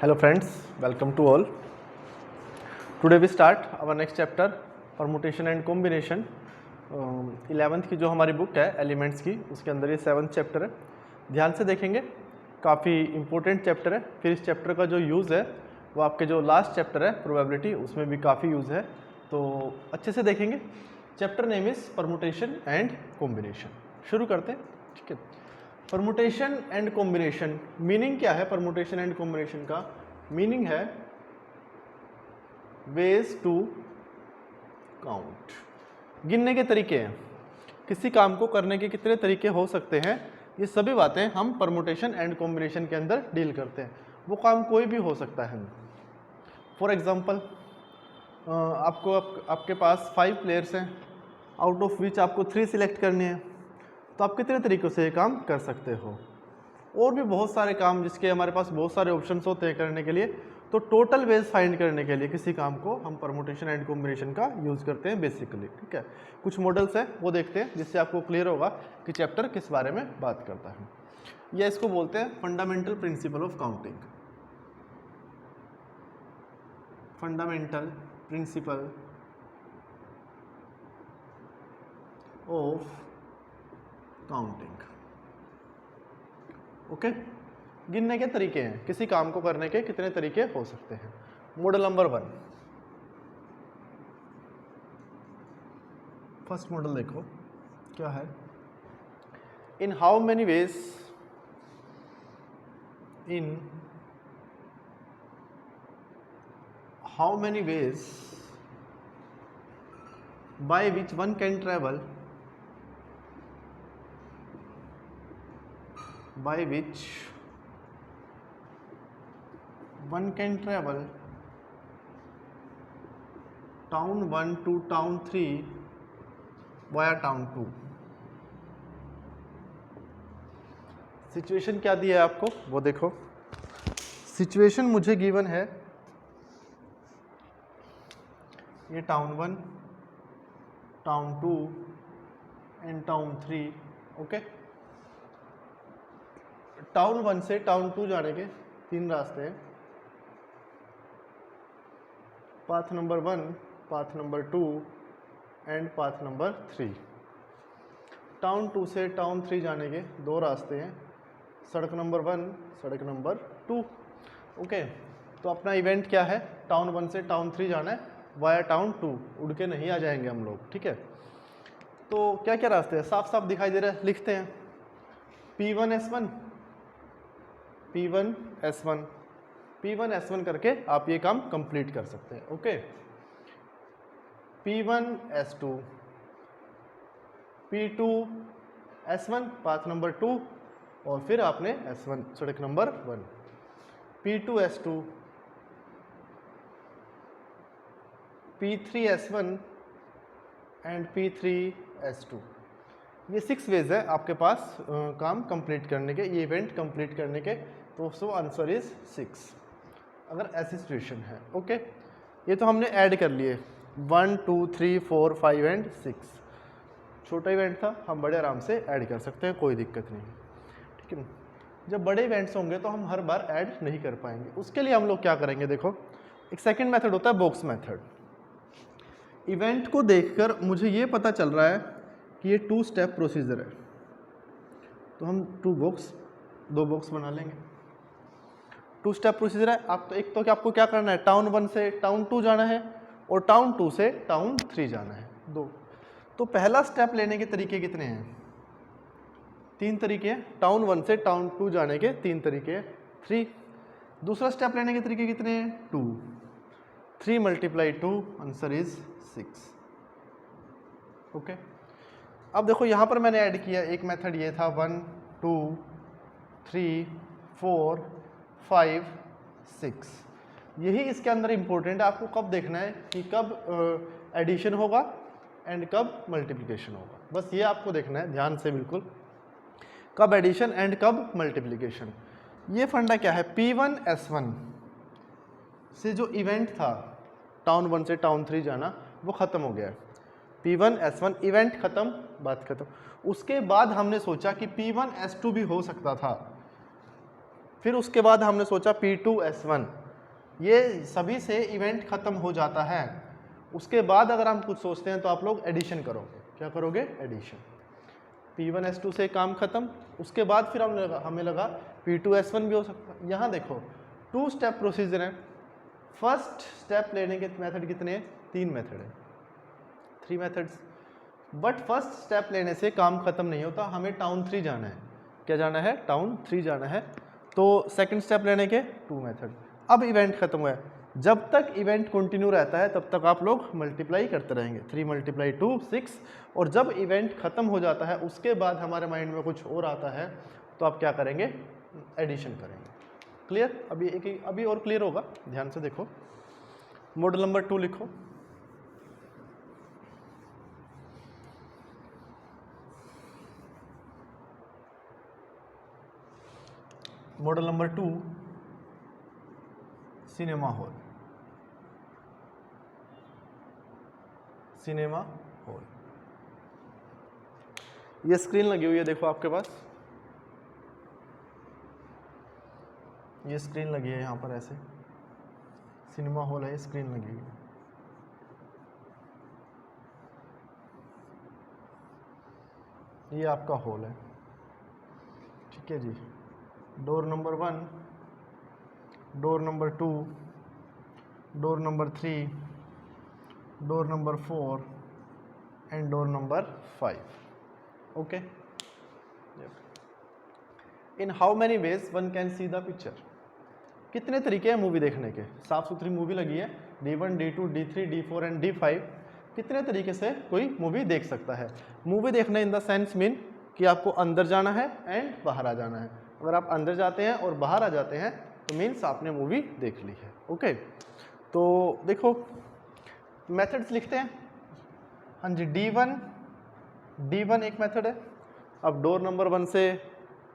Hello friends, welcome to all. Today we start our next chapter permutation and combination. 11th की जो हमारी book है elements की, उसके अंदर ये 7th चैप्टर है. ध्यान से देखेंगे, काफ़ी इंपॉर्टेंट चैप्टर है. फिर इस चैप्टर का जो यूज़ है वो आपके जो लास्ट चैप्टर है प्रोबेबिलिटी, उसमें भी काफ़ी यूज़ है, तो अच्छे से देखेंगे. Chapter name is permutation and combination. शुरू करते हैं, ठीक है. परमुटेशन एंड कॉम्बिनेशन, मीनिंग क्या है? परमुटेशन एंड कॉम्बिनेशन का मीनिंग है वेज टू काउंट. गिनने के तरीके हैं, किसी काम को करने के कितने तरीके हो सकते हैं, ये सभी बातें हम परमुटेशन एंड कॉम्बिनेशन के अंदर डील करते हैं. वो काम कोई भी हो सकता है. फॉर एग्जांपल, आपके पास 5 प्लेयर्स हैं, आउट ऑफ विच आपको 3 सिलेक्ट करने हैं, तो आप कितने तरीक़ों से ये काम कर सकते हो. और भी बहुत सारे काम जिसके हमारे पास बहुत सारे ऑप्शंस होते हैं करने के लिए. तो टोटल वेज फाइंड करने के लिए किसी काम को हम परमुटेशन एंड कॉम्बिनेशन का यूज़ करते हैं बेसिकली, ठीक है. कुछ मॉडल्स हैं वो देखते हैं जिससे आपको क्लियर होगा कि चैप्टर किस बारे में बात करता है. या इसको बोलते हैं fundamental principle of counting. Fundamental principle of counting. Okay. गिनने के तरीके हैं, किसी काम को करने के कितने तरीके हो सकते हैं. मॉडल नंबर 1, फर्स्ट मॉडल देखो क्या है. In how many ways, in how many ways by which one can travel, by which one can travel town 1 to town 3 via town 2. Situation क्या दी है आपको वो देखो. सिचुएशन मुझे गिवन है, ये town 1, town 2 and town 3. Okay. Town 1 से town 2 जाने के 3 रास्ते हैं. Path number 1, path number 2 and path number 3. Town 2 से टाउन 3 जाने के 2 रास्ते हैं, सड़क नंबर 1, सड़क नंबर 2. ओके. तो अपना इवेंट क्या है? टाउन 1 से टाउन 3 जाना है वाया टाउन 2. उड़ के नहीं आ जाएंगे हम लोग, ठीक है. तो क्या क्या रास्ते हैं साफ साफ दिखाई दे रहा है, लिखते हैं. P1S1, P1 S1, P1 S1 करके आप ये काम कंप्लीट कर सकते हैं. Okay. P1 S2, P2 S1 path number 2 और फिर आपने S1 सड़क number 1. P2 S2, P3 S1 and P3 S2. ये 6 वेज है आपके पास काम कंप्लीट करने के, ये इवेंट कंप्लीट करने के. तो सो आंसर इज 6 अगर ऐसी सिचुएशन है. ओके. ये तो हमने ऐड कर लिए 1 2 3 4 5 एंड 6. छोटा इवेंट था, हम बड़े आराम से ऐड कर सकते हैं, कोई दिक्कत नहीं, ठीक है. जब बड़े इवेंट्स होंगे तो हम हर बार ऐड नहीं कर पाएंगे. उसके लिए हम लोग क्या करेंगे, देखो एक सेकेंड मेथड होता है बॉक्स मेथड. इवेंट को देखकर मुझे ये पता चल रहा है कि ये 2 स्टेप प्रोसीजर है, तो हम 2 बॉक्स बना लेंगे. 2 स्टेप प्रोसीजर है. आप तो एक तो कि आपको क्या करना है, टाउन 1 से टाउन 2 जाना है और टाउन 2 से टाउन 3 जाना है. 2. तो पहला स्टेप लेने के तरीके कितने हैं? 3 तरीके हैं. टाउन 1 से टाउन 2 जाने के 3 तरीके हैं, 3. दूसरा स्टेप लेने के तरीके कितने हैं? 2. 3 × 2 आंसर इज 6. ओके. अब देखो यहाँ पर मैंने ऐड किया, एक मेथड ये था 1 2 3 4 5 6. यही इसके अंदर इम्पोर्टेंट है. आपको कब देखना है कि कब एडिशन होगा एंड कब मल्टीप्लिकेशन होगा, बस ये आपको देखना है ध्यान से बिल्कुल. कब एडिशन एंड कब मल्टीप्लिकेशन. ये फंडा क्या है? P1 S1 से जो इवेंट था टाउन 1 से टाउन 3 जाना, वो ख़त्म हो गया है. P1 S1 इवेंट ख़त्म, बात ख़त्म. उसके बाद हमने सोचा कि P1 S2 भी हो सकता था. फिर उसके बाद हमने सोचा P2S1, ये सभी से इवेंट ख़त्म हो जाता है। उसके बाद अगर हम कुछ सोचते हैं तो आप लोग एडिशन करोगे। क्या करोगे? एडिशन। P1S2 से काम खत्म, उसके बाद फिर हमें लगा P2S1 भी हो सकता है। यहाँ देखो 2 स्टेप प्रोसीजर है। फर्स्ट स्टेप लेने के मेथड कितने हैं? 3 मेथड है, 3 मेथड्स। बट फर्स्ट स्टेप लेने से काम खत्म नहीं होता, हमें टाउन 3 जाना है। क्या जाना है? टाउन 3 जाना है। तो सेकंड स्टेप लेने के 2 मेथड। अब इवेंट खत्म हुआ है, जब तक इवेंट कंटिन्यू रहता है तब तक आप लोग मल्टीप्लाई करते रहेंगे। 3 × 2 6। और जब इवेंट खत्म हो जाता है उसके बाद हमारे माइंड में कुछ और आता है तो आप क्या करेंगे? एडिशन करेंगे। क्लियर? अभी और क्लियर होगा, ध्यान से देखो। मॉडल नंबर 2 लिखो। Model number 2 cinema hall. Cinema hall, ये स्क्रीन लगी हुई है, देखो आपके पास ये स्क्रीन लगी है यहाँ पर, ऐसे सिनेमा हॉल है, स्क्रीन लगी हुई है। ये आपका हॉल है, ठीक है जी। Door number 1, door number 2, door number 3, door number 4 and door number 5। Okay. In how many ways one can see the picture? कितने तरीके हैं मूवी देखने के? साफ सुथरी मूवी लगी है, D1, D2, D3, D4 and D5। कितने तरीके से कोई मूवी देख सकता है? मूवी देखना इन द सेंस मीन कि आपको अंदर जाना है एंड बाहर आ जाना है। अगर आप अंदर जाते हैं और बाहर आ जाते हैं तो मीन्स आपने मूवी देख ली है। ओके, तो देखो मेथड्स लिखते हैं। हाँ जी, D1 एक मेथड है। अब डोर नंबर 1 से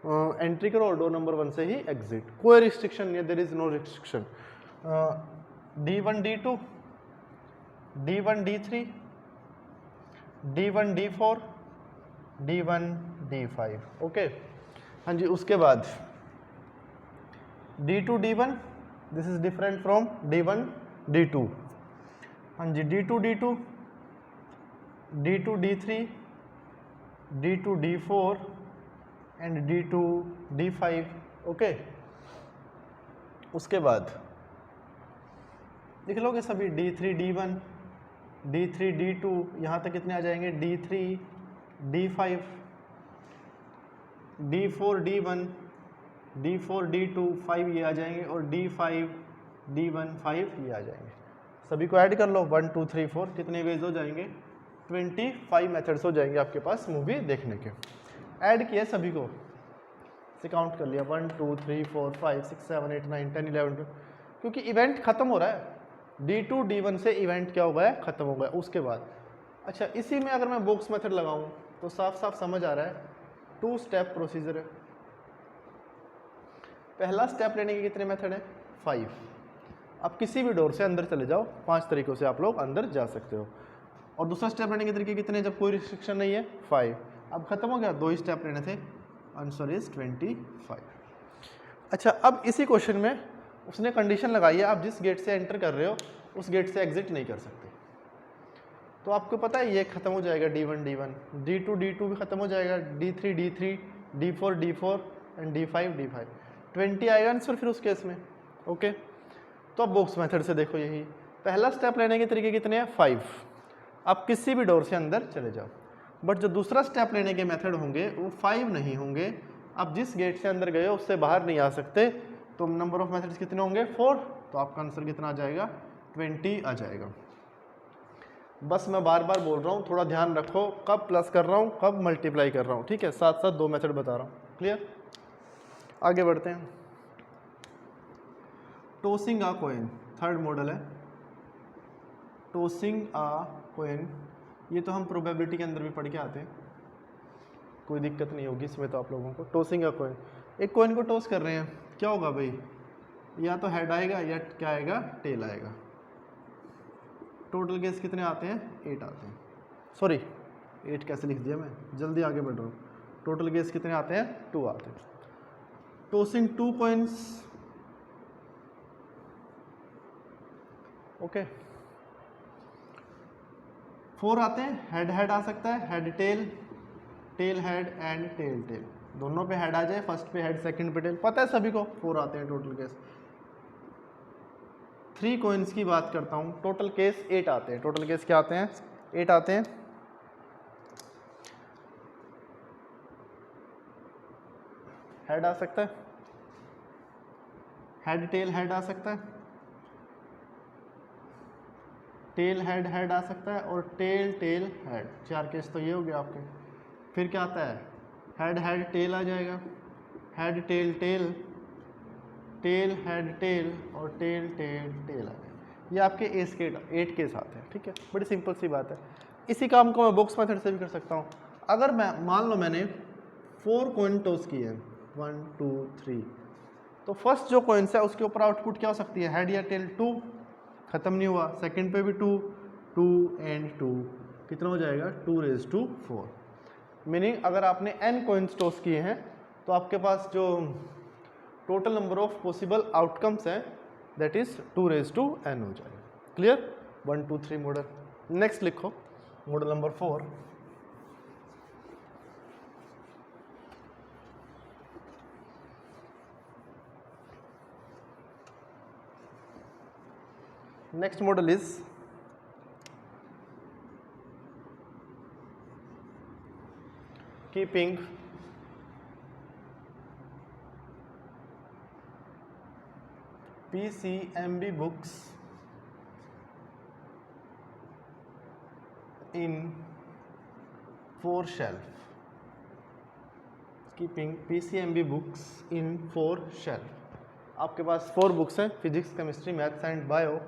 एंट्री करो और डोर नंबर 1 से ही एग्जिट, कोई रिस्ट्रिक्शन नहीं है, there is no restriction. D1 D2, D1 D3, D1 D4, D1 D5। Okay, हाँ जी। उसके बाद D2 D1, this is different from D1 D2। हाँ जी, D2 D2, D2 D3, D2 D4 and D2 D5। Okay, उसके बाद लिख लोगे सभी D3 D1, D3 D2, यहाँ तक कितने आ जाएंगे? D3 D5, D4 D1, D4 D2, 5 ये आ जाएंगे, और D5 D1 5 ये आ जाएंगे। सभी को ऐड कर लो, 1 2 3 4, कितने वेज हो जाएंगे? 25 मेथड्स हो जाएंगे आपके पास मूवी देखने के। ऐड किया सभी को, से काउंट कर लिया, 1 2 3 4 5 6 7 8 9 10 11 12, क्योंकि इवेंट खत्म हो रहा है। D2 D1 से इवेंट क्या हो गया है? खत्म हो गया। उसके बाद अच्छा, इसी में अगर मैं बॉक्स मेथड लगाऊं तो साफ साफ समझ आ रहा है 2 स्टेप प्रोसीजर है। पहला स्टेप लेने के कितने मेथड है? 5। अब किसी भी डोर से अंदर चले जाओ, 5 तरीकों से आप लोग अंदर जा सकते हो। और दूसरा स्टेप लेने के तरीके कितने, जब कोई रिस्ट्रिक्शन नहीं है? 5। अब खत्म हो गया, 2 ही स्टेप लेने थे। Answer is 25। अच्छा, अब इसी क्वेश्चन में उसने कंडीशन लगाई है, आप जिस गेट से एंटर कर रहे हो उस गेट से एग्जिट नहीं कर सकते। तो आपको पता है ये खत्म हो जाएगा, D1 D1, D2 D2 भी खत्म हो जाएगा, D3 D3, D4 D4 and D5 D5। 20 आएगा आंसर फिर उस केस में। ओके, तो अब बॉक्स मेथड से देखो, यही पहला स्टेप लेने के तरीके कितने हैं? 5। आप किसी भी डोर से अंदर चले जाओ, बट जो दूसरा स्टेप लेने के मेथड होंगे वो 5 नहीं होंगे। आप जिस गेट से अंदर गए हो उससे बाहर नहीं आ सकते, तो नंबर ऑफ मेथड्स कितने होंगे? 4। तो आपका आंसर कितना आ जाएगा? 20 आ जाएगा। बस मैं बार बार बोल रहा हूँ, थोड़ा ध्यान रखो, कब प्लस कर रहा हूँ कब मल्टीप्लाई कर रहा हूँ, ठीक है? साथ साथ 2 मेथड बता रहा हूँ। क्लियर? आगे बढ़ते हैं। Tossing a coin, third model है टॉसिंग अ कॉइन। ये तो हम प्रोबेबिलिटी के अंदर भी पढ़ के आते हैं, कोई दिक्कत नहीं होगी इसमें तो आप लोगों को। टॉसिंग अ कॉइन, एक कॉइन को टॉस कर रहे हैं, क्या होगा भाई? या तो हेड आएगा या क्या आएगा? टेल आएगा। टोटल गेस कितने आते हैं? 8 आते हैं। सॉरी 8 कैसे लिख दिया मैं, जल्दी आगे बढ़ रहा हूँ। टोटल गेस कितने आते हैं? 2 आते हैं। Tossing 2 coins, okay. 4 आते हैं, हेड हेड आ सकता है, head tail, tail head and tail tail, दोनों पे हेड आ जाए, फर्स्ट पे हेड सेकंड पे टेल, पता है सभी को 4 आते हैं टोटल केस। 3 coins की बात करता हूँ, टोटल केस 8 आते हैं। टोटल केस क्या आते हैं? 8 आते हैं। हेड आ सकता है, हेड टेल हेड आ सकता है, टेल हेड हेड आ सकता है, और टेल टेल हेड, 4 केस तो ये हो गया आपके। फिर क्या आता है? हेड हेड टेल आ जाएगा, head tail tail, tail head tail, और टेल टेल टेल आ जाएगा। ये आपके 8 केस आते हैं, ठीक है। बड़ी सिंपल सी बात है। इसी काम को मैं बॉक्स मेथड से भी कर सकता हूँ। अगर मैं मान लो मैंने 4 कॉइन टॉस किए हैं, 1 2 3, तो फर्स्ट जो कॉइन्स है उसके ऊपर आउटपुट क्या हो सकती है? हेड या टेल। 2 खत्म नहीं हुआ, सेकंड पे भी 2, 2 एंड 2, कितना हो जाएगा? 2⁴। मीनिंग अगर आपने n कॉइन्स टॉस किए हैं तो आपके पास जो total number of possible outcomes हैं दैट इज 2⁴n हो जाएगा। क्लियर? 1 2 3 मॉडल। नेक्स्ट लिखो model number 4। Next model is keeping PCMB books in 4 shelf. Keeping PCMB books in 4 shelf. आपके पास 4 बुक्स हैं, physics, chemistry, maths and bio,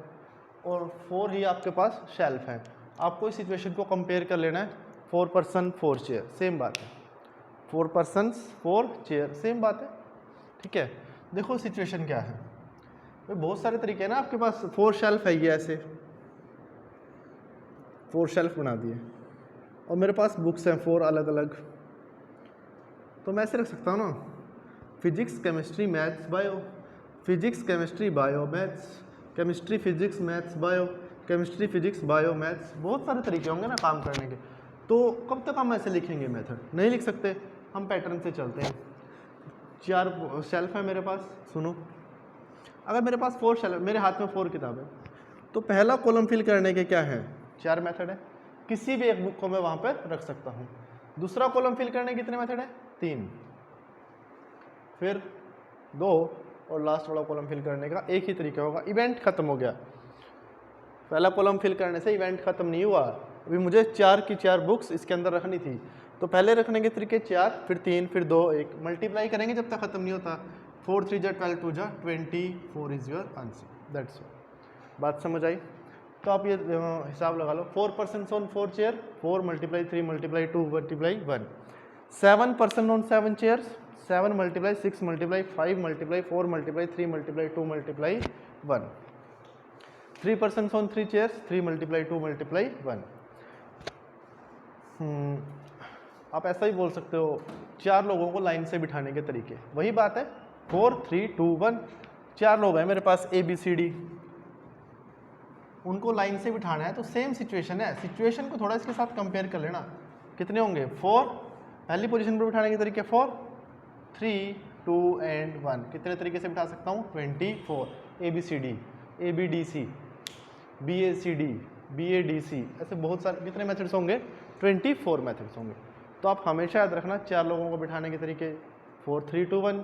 और 4 ही आपके पास shelf हैं। आपको इस सिचुएशन को कंपेयर कर लेना है। 4 पर्सन 4 चेयर, सेम बात है। 4 पर्सन्स 4 चेयर, सेम बात है, ठीक है। देखो सिचुएशन क्या है, बहुत सारे तरीके हैं ना आपके पास। 4 शेल्फ है, ये ऐसे 4 शेल्फ बना दिए, और मेरे पास बुक्स हैं 4 अलग अलग, तो मैं ऐसे रख सकता हूँ ना, physics chemistry maths bio, physics chemistry bio maths, chemistry physics maths bio, chemistry physics bio maths. बहुत सारे तरीके होंगे ना काम करने के, तो कब तक हम ऐसे लिखेंगे मेथड? नहीं लिख सकते, हम पैटर्न से चलते हैं। 4 शेल्फ है मेरे पास, सुनो। अगर मेरे पास 4 शेल्फ, मेरे हाथ में 4 किताबें, तो पहला कॉलम फिल करने के क्या है? 4 मेथड है, किसी भी एक बुक को मैं वहाँ पर रख सकता हूँ। दूसरा कॉलम फिल करने के कितने मेथड है? 3, फिर 2, और लास्ट वाला कॉलम फिल करने का एक ही तरीका होगा। इवेंट खत्म हो गया, पहला कॉलम फिल करने से इवेंट खत्म नहीं हुआ। अभी मुझे 4 की 4 बुक्स इसके अंदर रखनी थी, तो पहले रखने के तरीके 4, फिर 3, फिर 2, 1, मल्टीप्लाई करेंगे जब तक खत्म नहीं होता। 4 3 जा 12 2 जा 24 is your answer. That's all. बात समझ आई? तो आप ये हिसाब लगा लो। 4 person on 4 chair, 4 × 3 × 2 × 1। 7 person on 7 chairs, 7 × 6 × 5 × 4 × 3 × 2 × 1। 3 persons on 3 chairs, 3 × 2 × 1। आप ऐसा ही बोल सकते हो, 4 लोगों को लाइन से बिठाने के तरीके, वही बात है। 4 3 2 1, 4 लोग हैं मेरे पास ABCD, उनको लाइन से बिठाना है, तो सेम सिचुएशन है। सिचुएशन को थोड़ा इसके साथ कंपेयर कर लेना। कितने होंगे? 4, पहली पोजीशन पर बिठाने के तरीके 4 3 2 एंड 1। कितने तरीके से बिठा सकता हूँ? 24। ABCD, ABDC, BACD, BADC, ऐसे बहुत सारे कितने मेथड्स होंगे? 24 मेथड्स होंगे। तो आप हमेशा याद रखना 4 लोगों को बिठाने के तरीके 4 3 2 1,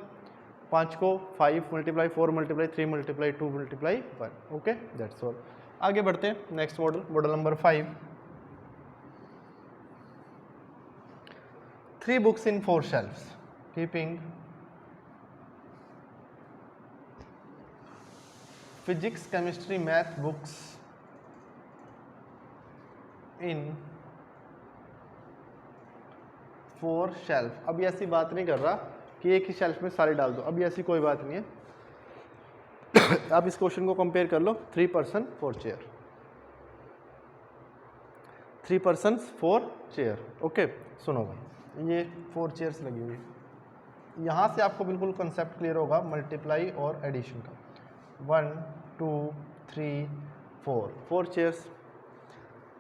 5 को 5 × 4 × 3 × 2 × 1। Okay, that's all. आगे बढ़ते हैं। Next model, model number 5। 3 books in 4 shelves, keeping physics chemistry math books in 4 shelf. अभी ऐसी बात नहीं कर रहा कि एक ही शेल्फ में सारे डाल दो, अभी ऐसी कोई बात नहीं है। आप इस क्वेश्चन को कंपेयर कर लो। 3 person 4 chair, 3 person 4 chair. Okay, सुनो भाई, ये 4 चेयर्स लगी हुई, यहाँ से आपको बिल्कुल कंसेप्ट क्लियर होगा मल्टीप्लाई और एडिशन का। 1 2 3 4 चेयर्स।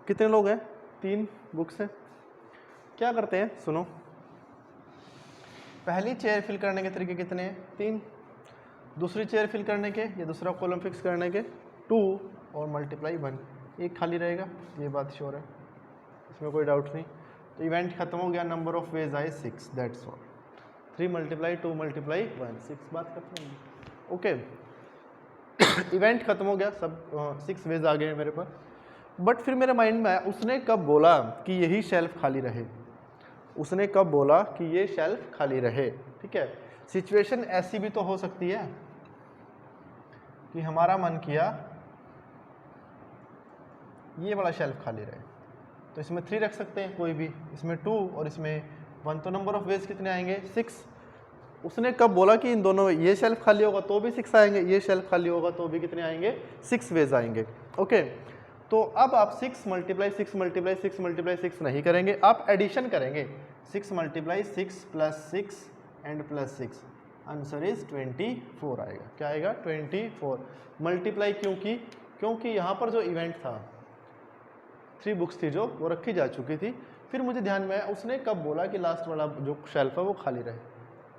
कितने लोग हैं? 3 बुक्स हैं। क्या करते हैं सुनो, पहली चेयर फिल करने के तरीके कितने हैं? 3। दूसरी चेयर फिल करने के या दूसरा कॉलम फिक्स करने के 2 और मल्टीप्लाई 1, एक खाली रहेगा, ये बात श्योर है, इसमें कोई डाउट नहीं। तो इवेंट खत्म हो गया, नंबर ऑफ वेज आए 6, दैट्स ऑल। 3 मल्टीप्लाई 2 मल्टीप्लाई 1, 6 बात खत्म होगी। ओके इवेंट खत्म हो गया, सब 6 वेज आ गए हैं मेरे पास। बट फिर मेरे माइंड में आया, उसने कब बोला कि यही शेल्फ खाली रहे? उसने कब बोला कि ये शेल्फ खाली रहे? ठीक है, सिचुएशन ऐसी भी तो हो सकती है कि हमारा मन किया ये वाला शेल्फ खाली रहे, तो इसमें 3 रख सकते हैं कोई भी, इसमें 2 और इसमें 1, तो नंबर ऑफ वेज कितने आएंगे? 6। उसने कब बोला कि इन दोनों, ये शेल्फ खाली होगा तो भी 6 आएंगे, ये शेल्फ खाली होगा तो भी कितने आएंगे? 6 वेज आएंगे। ओके, तो अब आप 6 मल्टीप्लाई 6 मल्टीप्लाई 6 मल्टीप्लाई 6 नहीं करेंगे, आप एडिशन करेंगे। 6 multiply 6 plus 6 and plus 6, answer is 24 आएगा। क्या आएगा? 24। मल्टीप्लाई क्योंकि यहाँ पर जो इवेंट था, 3 बुक्स थी जो वो रखी जा चुकी थी। फिर मुझे ध्यान में आया उसने कब बोला कि लास्ट वाला जो शेल्फ है वो खाली रहे,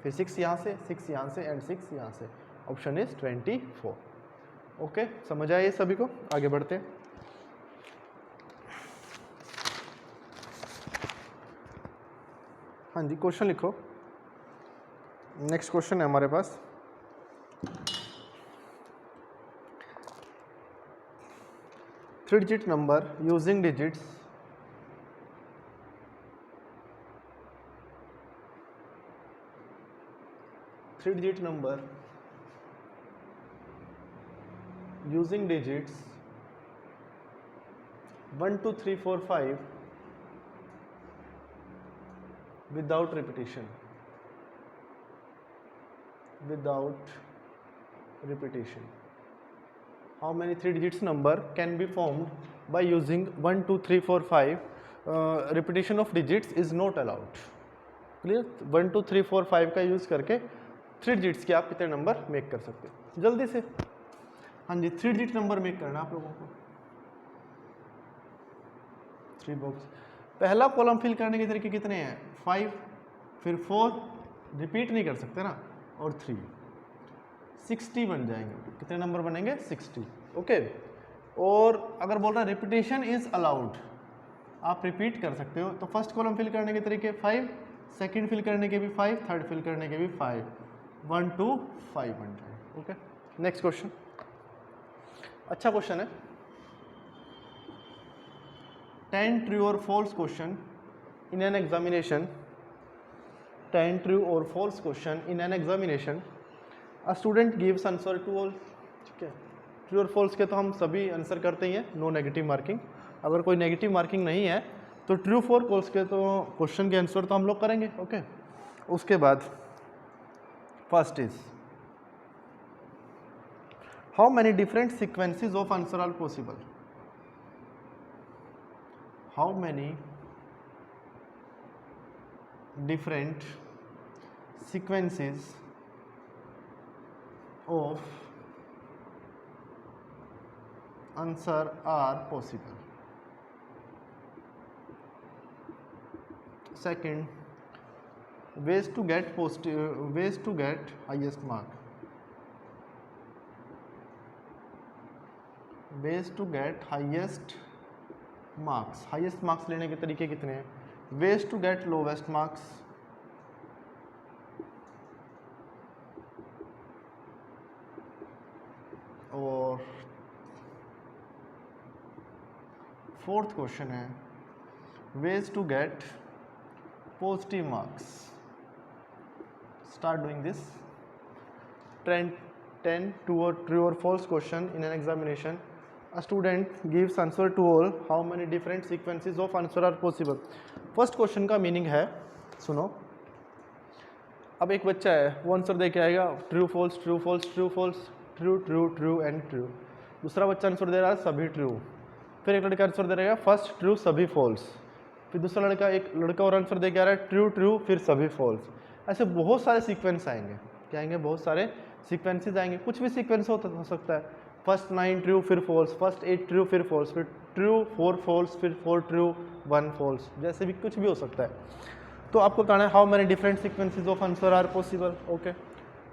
फिर 6 यहाँ से 6 यहाँ से एंड 6 यहाँ से, ऑप्शन इज 24। ओके, समझ आया ये सभी को? आगे बढ़ते हैं। हाँ जी, क्वेश्चन लिखो। नेक्स्ट क्वेश्चन है हमारे पास, three digit number using digits using digits 1 2 3 4 5 without repetition. How many 3 digits number can be formed by using 1 2 3 4 5? Repetition of digits is not allowed. Clear? 1 2 3 4 5 का यूज करके 3 डिजिट्स के आप कितने नंबर मेक कर सकते हो? जल्दी से। हाँ जी, 3 डिजिट नंबर मेक करना आप लोगों को। 3 बॉक्स। पहला कॉलम फिल करने के तरीके कितने हैं? 5, फिर 4, रिपीट नहीं कर सकते ना, और 3, 60 बन जाएंगे। कितने नंबर बनेंगे? 60। ओके, और अगर बोल रहा है रिपीटेशन इज अलाउड, आप रिपीट कर सकते हो, तो फर्स्ट कॉलम फिल करने के तरीके 5, सेकंड फिल करने के भी 5, थर्ड फिल करने के भी 5, 1 2 5 बन जाए। Okay, next question. अच्छा क्वेश्चन है, 10 ट्रू और false question in an examination. 10 true और false question in an examination, a student gives answer to all. ठीक है, ट्रू और फॉल्स के तो हम सभी आंसर करते ही हैं, नो नेगेटिव मार्किंग। अगर कोई नेगेटिव मार्किंग नहीं है तो ट्रू फॉर फॉल्स के तो क्वेश्चन के आंसर तो हम लोग करेंगे। ओके, उसके बाद first is, how many different sequences of answer are possible? How many different sequences of answer are possible? Second, ways to get highest mark. Ways to get highest marks. Highest marks लेने के तरीके कितने हैं? Ways to get lowest marks. और fourth question है ways to get positive marks. Start doing this. 10 true or false question in an examination. A student gives answer to all. How many different sequences of answer are possible? First question का meaning है, सुनो. अब एक बच्चा है, वो answer दे के आएगा true false true false true false true true true and true. दूसरा बच्चा आंसर दे रहा है सभी ट्रू. फिर एक लड़का आंसर दे रहेगा फर्स्ट ट्रू सभी फॉल्स. फिर दूसरा एक लड़का और आंसर दे के आ रहा है ट्रू ट्रू फिर सभी फॉल्स. ऐसे बहुत सारे सीक्वेंस आएंगे, क्या आएंगे, बहुत सारे सीक्वेंसेस आएंगे, कुछ भी सीक्वेंस हो सकता है, फर्स्ट 9 ट्रू फिर फॉल्स, फर्स्ट 8 ट्रू फिर फॉल्स, फिर ट्रू 4 फॉल्स, फिर 4 ट्रू 1 फॉल्स, जैसे भी कुछ भी हो सकता है। तो आपको बताना है how many different sequences of answer are possible. Okay,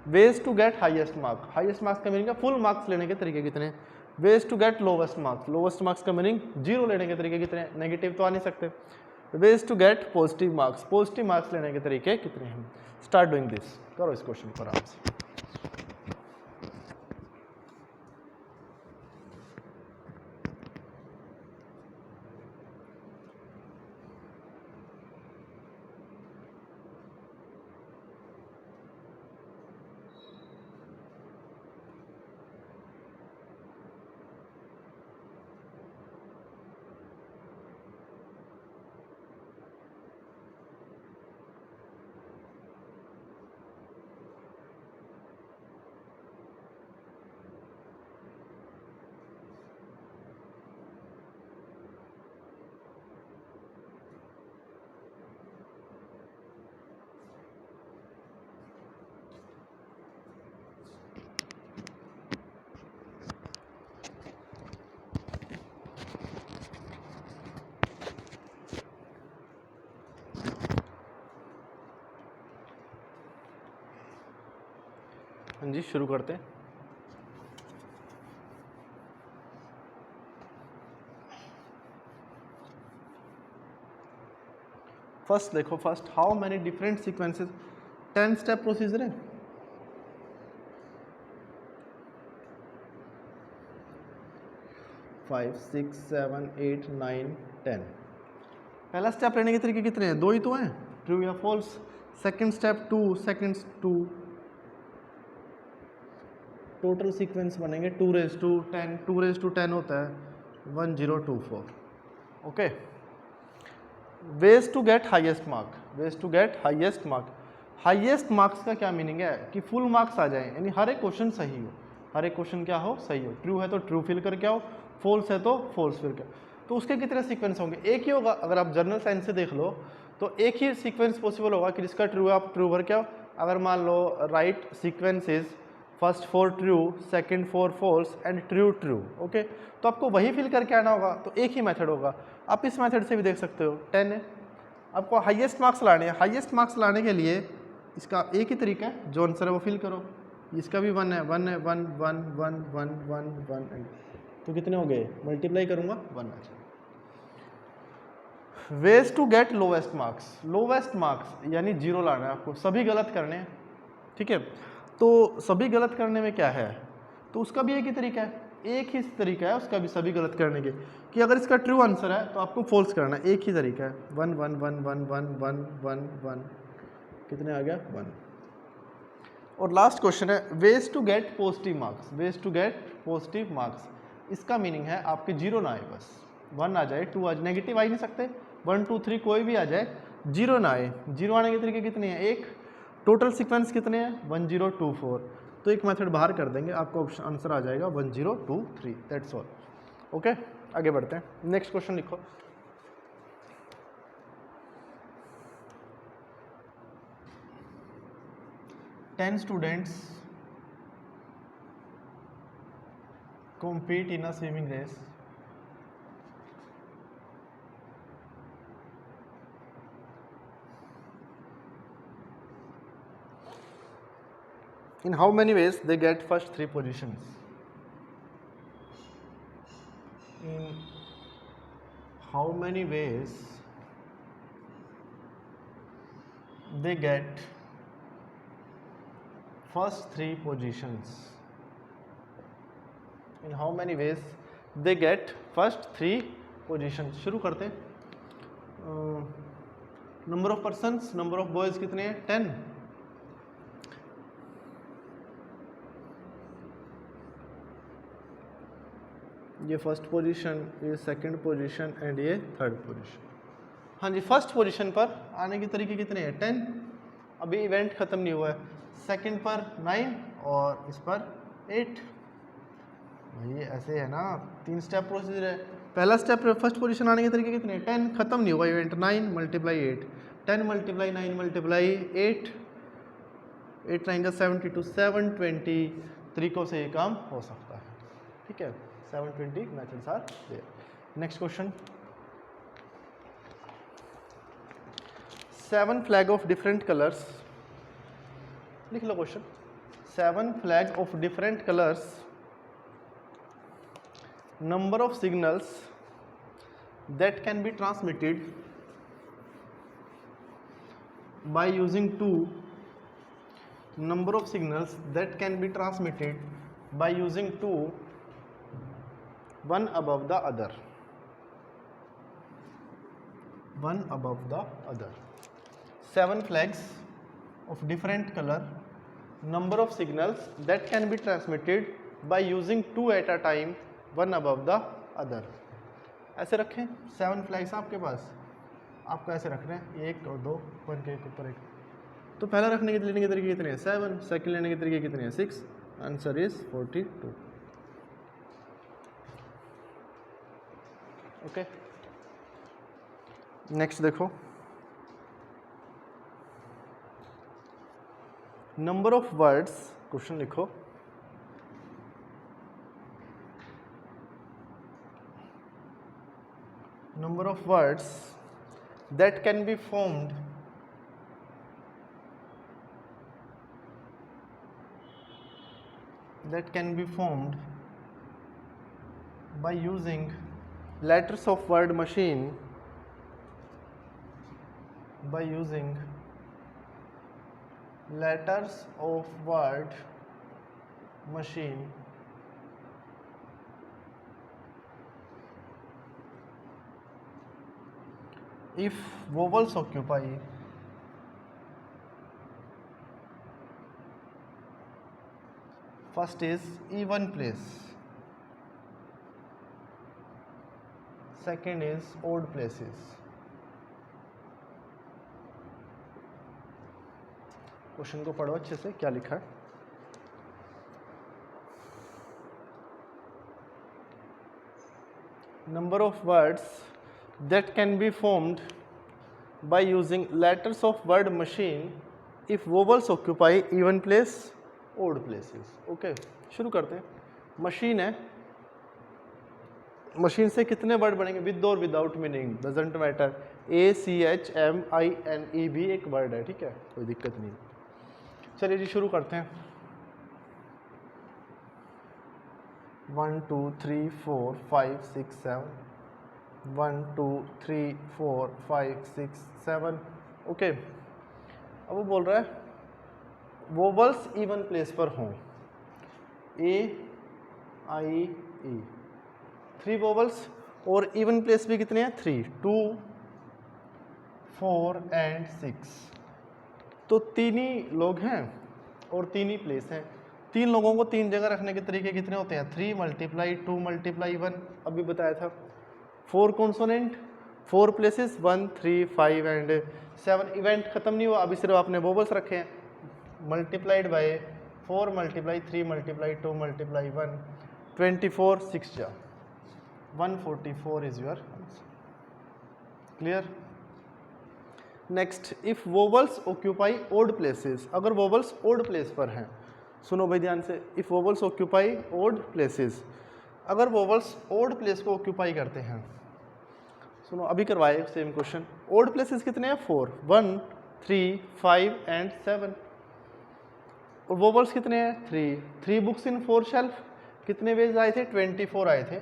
ways to get highest mark, highest marks का मीनिंग है फुल मार्क्स लेने के तरीके कितने, ways to get lowest marks, lowest marks का मीनिंग 0 लेने के तरीके कितने, नेगेटिव तो आ नहीं सकते, ways to get positive marks, positive marks लेने के तरीके कितने हैं। स्टार्ट डूइंग दिस, करो इस क्वेश्चन को आराम से। हाँ जी, शुरू करते हैं। फर्स्ट देखो, first how many different sequences, 10 step procedure है, five six seven eight nine 10। पहला स्टेप लेने के तरीके कितने हैं, 2 ही तो हैं, ट्रू या false. Second step 2, second 2, total sequence बनेंगे 2 रेज टू 10, 2 रेज टू 10 होता है 1024। Okay, ways to get highest mark, ways to get highest mark, highest marks का क्या मीनिंग है कि फुल मार्क्स आ जाए, यानी हर एक क्वेश्चन सही हो, हर एक क्वेश्चन क्या हो, सही हो, ट्रू है तो ट्रू फिल करके आओ, फॉल्स है तो फॉल्स फिल कर। तो उसके कितने सीक्वेंस होंगे, एक ही होगा। अगर आप जनरल साइंस से देख लो तो एक ही सीक्वेंस पॉसिबल होगा कि जिसका ट्रू है आप ट्रू भर के आओ। अगर मान लो right sequence is first 4 true, second 4 false and true true, okay, तो आपको वही फिल करके आना होगा। तो एक ही मेथड होगा, आप इस मेथड से भी देख सकते हो। 10 है, आपको हाईएस्ट मार्क्स लाने हैं, हाईएस्ट मार्क्स लाने के लिए इसका एक ही तरीका है, जो आंसर है वो फिल करो। इसका भी 1 है, 1 है, 1 1 1 1 1 1 एंड तो कितने हो गए, मल्टीप्लाई करूंगा 1 आ जाए। Ways to get lowest marks, lowest marks यानी 0 लाना है आपको, सभी गलत करने हैं, ठीक है। तो सभी गलत करने में क्या है, तो उसका भी एक ही तरीका है, एक ही तरीका है उसका भी सभी गलत करने के, कि अगर इसका ट्रू आंसर है तो आपको फॉल्स करना है, एक ही तरीका है। 1 1 1 1 1 1 1 1 कितने आ गया, 1। और लास्ट क्वेश्चन है ways to get positive marks, ways to get positive marks, इसका मीनिंग है आपके 0 ना आए, बस 1 आ जाए, 2 आ जाए, नेगेटिव आ ही नहीं सकते, 1 2 3 कोई भी आ जाए, 0 ना आए। 0 आने के तरीके कितने हैं, एक, टोटल सीक्वेंस कितने हैं 1024, तो एक मेथड बाहर कर देंगे, आपको आंसर आ जाएगा 1023, दैट्स ऑल। ओके, आगे बढ़ते हैं, नेक्स्ट क्वेश्चन लिखो। Ten students compete in a swimming race. In how many ways they get first 3 positions? In how many ways they get first 3 positions? In how many ways they get first 3 positions? शुरू करते हैं। Number of persons, number of boys कितने हैं, 10। ये first position, ये second position and ये third position. हाँ जी, first position पर आने के तरीके कितने हैं, 10, अभी इवेंट खत्म नहीं हुआ है। सेकंड पर 9 और इस पर 8। भाई ऐसे है ना, 3 स्टेप प्रोसीजर है। पहला स्टेप फर्स्ट पोजीशन आने के तरीके कितने, 10, खत्म नहीं हुआ इवेंट, 9 × 8, 10 × 9 × 8, 8 9 72, 720 तरीकों से ये काम हो सकता है, ठीक है। 720 methods are there. Next question, 7 flag of different colours, लिख लो क्वेश्चन। 7 flag of different colours, number of signals that can be transmitted by using two, number of signals that can be transmitted by using two, one above the other, one above the other. 7 flags of different color, number of signals that can be transmitted by using two at a time, one above the other. ऐसे रखें 7 flags आपके पास, आपको ऐसे रखना है 1 और 2, one के एक ऊपर एक। तो पहला रखने के लेने के तरीके कितने हैं 7, सेकंड लेने के तरीके कितने हैं 6, आंसर इज 42। ओके, नेक्स्ट देखो, नंबर ऑफ वर्ड्स, क्वेश्चन लिखो, number of words that can be formed by using letters of word machine, by using letters of word machine if vowels occupy first is even place, second is odd places। Question को पढ़ो अच्छे से, क्या लिखा है। Number of words that can be formed by using letters of word machine if vowels occupy even place, odd places। Okay, शुरू करते हैं। मशीन है, मशीन से कितने वर्ड बनेंगे, विद और without meaning doesn't matter. ACHMINE भी एक वर्ड है, ठीक है, कोई दिक्कत नहीं। चलिए जी शुरू करते हैं। 1 2 3 4 5 6 7, 1 2 3 4 5 6 7। ओके, अब वो बोल रहा है वोवल्स इवन प्लेस पर हों, A I E, 3 वोवल्स, और इवन प्लेस भी कितने हैं 3, 2 4 एंड 6। तो तीन ही लोग हैं और तीन ही प्लेस हैं। 3 लोगों को 3 जगह रखने के तरीके कितने होते हैं 3 × 2 × 1, अभी बताया था। 4 कॉन्सोनेंट, 4 प्लेसेस, 1 3 5 एंड 7। इवेंट खत्म नहीं हुआ, अभी सिर्फ आपने वोवल्स रखे हैं। मल्टीप्लाइड बाय 4 × 3 × 2 × 1, 24, 6 जा 144 is your answer. Clear. Next, if vowels occupy odd places, अगर वोवल्स ओड प्लेस पर हैं, सुनो भाई ध्यान से, if vowels occupy odd places, अगर वोवल्स ओड प्लेस को ऑक्यूपाई करते हैं, सुनो अभी करवाए सेम क्वेश्चन। ओड प्लेसेस कितने हैं 4, 1 3 5 एंड 7, और वोवल्स कितने हैं 3 बुक्स इन 4 शेल्फ, कितने वेज आए थे 24 आए थे,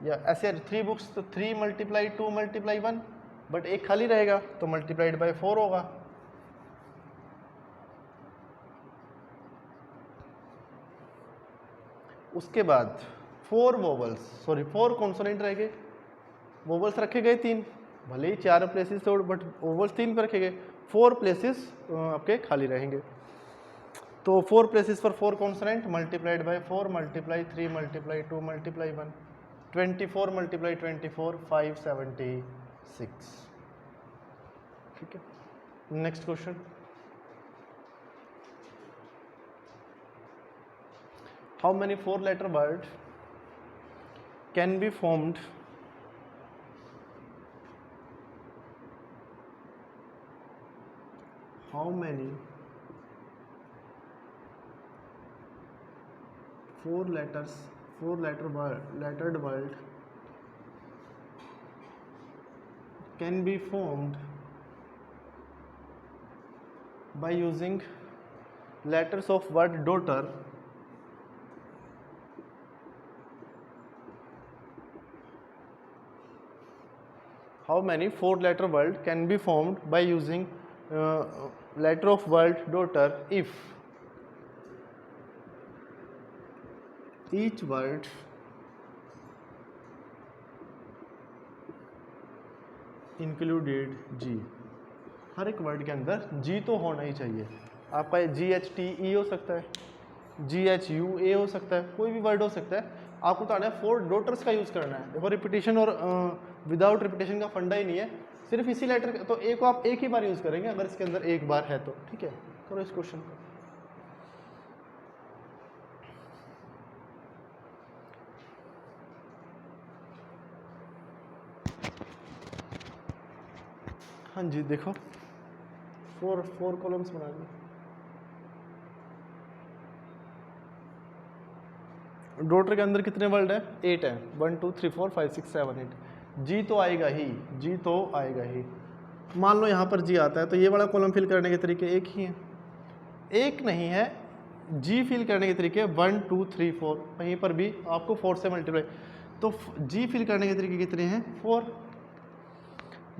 या ऐसे 3 बुक्स तो 3 × 2 × 1, बट एक खाली रहेगा तो मल्टीप्लाइड बाय 4 होगा। उसके बाद 4 वोवल्स, सॉरी 4 कॉन्सोनेंट रह गए, वोवल्स रखे गए 3, भले ही 4 प्लेसेस थे बट वोवल्स 3 पर रखे गए, 4 प्लेसेस आपके खाली रहेंगे। तो 4 प्लेसेस पर 4 कॉन्सोनेंट मल्टीप्लाइड बाय 4 × 3 × 2 × 1, 24 × 24 576। ठीक है, next question. How many 4-letter word can be formed how many 4 lettered word can be formed by using letters of word daughter how many 4-letter word can be formed by using letter of word daughter if each word included जी। हर एक word के अंदर जी तो होना ही चाहिए। आपका GHTE हो सकता है, GHUA हो सकता है, कोई भी वर्ड हो सकता है। आपको बताना है 4 डॉटर्स का यूज़ करना है। देखो रिपीटेशन और विदाउट रिपीटेशन का फंडा ही नहीं है, सिर्फ इसी लेटर तो ए को आप एक ही बार यूज़ करेंगे अगर इसके अंदर एक बार है तो। ठीक है, करो इस क्वेश्चन को। हाँ जी, देखो 4 कॉलम्स बना लो। डॉटर के अंदर कितने वर्ड है? 8 है। 1 2 3 4 5 6 7 8। जी तो आएगा ही, जी तो आएगा ही। मान लो यहाँ पर जी आता है तो ये वाला कॉलम फिल करने के तरीके एक ही हैं। एक नहीं है, जी फिल करने के तरीके 1 2 3 4, कहीं पर भी आपको 4 से मल्टीप्लाई। तो जी फिल करने के तरीके कितने हैं? 4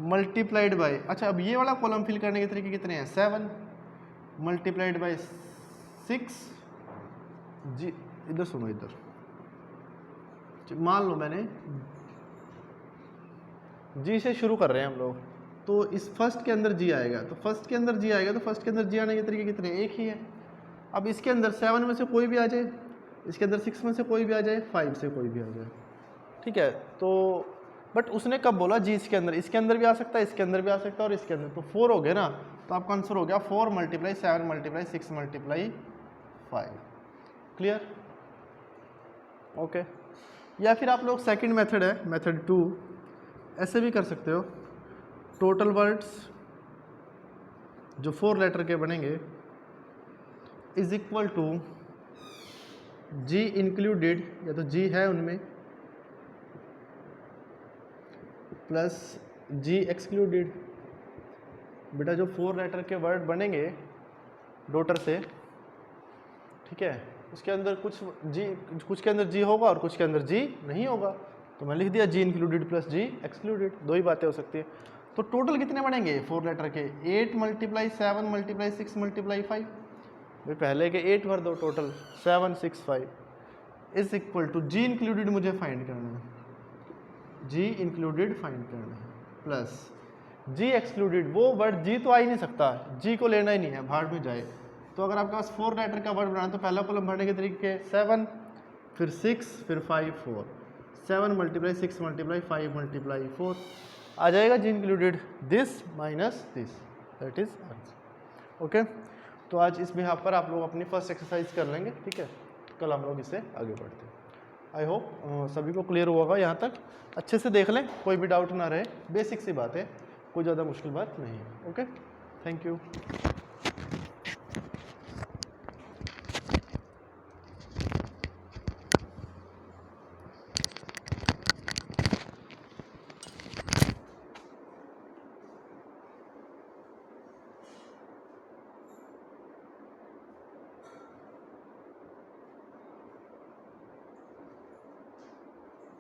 मल्टीप्लाइड बाय, अच्छा अब ये वाला कॉलम फिल करने के तरीके कितने हैं? 7 मल्टीप्लाइड बाय 6। जी इधर सुनो, इधर मान लो मैंने जी से शुरू कर रहे हैं हम लोग, तो इस फर्स्ट के अंदर जी आएगा, तो फर्स्ट के अंदर जी आएगा, तो फर्स्ट के अंदर जी आने के तरीके कितने? एक ही है। अब इसके अंदर 7 में से कोई भी आ जाए, इसके अंदर 6 में से कोई भी आ जाए, 5 से कोई भी आ जाए। ठीक है, तो बट उसने कब बोला जी इसके अंदर भी आ सकता है, इसके अंदर भी आ सकता है और इसके अंदर, तो 4 हो गए ना, तो आपका आंसर हो गया 4 multiply 7 multiply 6 multiply 5। Clear? Okay. या फिर आप लोग सेकंड मेथड है, मेथड 2, ऐसे भी कर सकते हो। टोटल वर्ड्स जो 4 लेटर के बनेंगे is equal to G included, या तो जी है उनमें, प्लस जी एक्सक्लूडेड। बेटा जो 4 लेटर के वर्ड बनेंगे डॉटर से, ठीक है, उसके अंदर कुछ के अंदर जी होगा और कुछ के अंदर जी नहीं होगा, तो मैं लिख दिया जी इंक्लूडेड प्लस जी एक्सक्लूडेड। 2 ही बातें हो सकती है। तो टोटल कितने बनेंगे 4 लेटर के? 8 मल्टीप्लाई 7 मल्टीप्लाई 6 मल्टीप्लाई 5। भाई पहले के 8 भर दो, total 7 6 5 is equal to G included मुझे फाइंड करना है, जी इंक्लूडेड फाइंड करना है, प्लस जी एक्सक्लूडेड। वो वर्ड जी तो आ ही नहीं सकता, जी को लेना ही नहीं है, भाड़ में जाए। तो अगर आपके पास 4 लेटर का वर्ड बनाना तो पहला कॉलम भरने के तरीके 7 फिर 6 फिर 5 4, 7 मल्टीप्लाई 6 मल्टीप्लाई 5 मल्टीप्लाई 4 आ जाएगा जी included this minus this, that is answer. Okay, तो आज इस बिहाफ पर आप लोग अपनी फर्स्ट एक्सरसाइज कर लेंगे। ठीक है, कल हम लोग इससे आगे बढ़ते हैं। आई होप सभी को क्लियर हुआ होगा यहाँ तक। अच्छे से देख लें, कोई भी डाउट ना रहे, बेसिक सी बात है, कोई ज़्यादा मुश्किल बात नहीं है। Okay, thank you.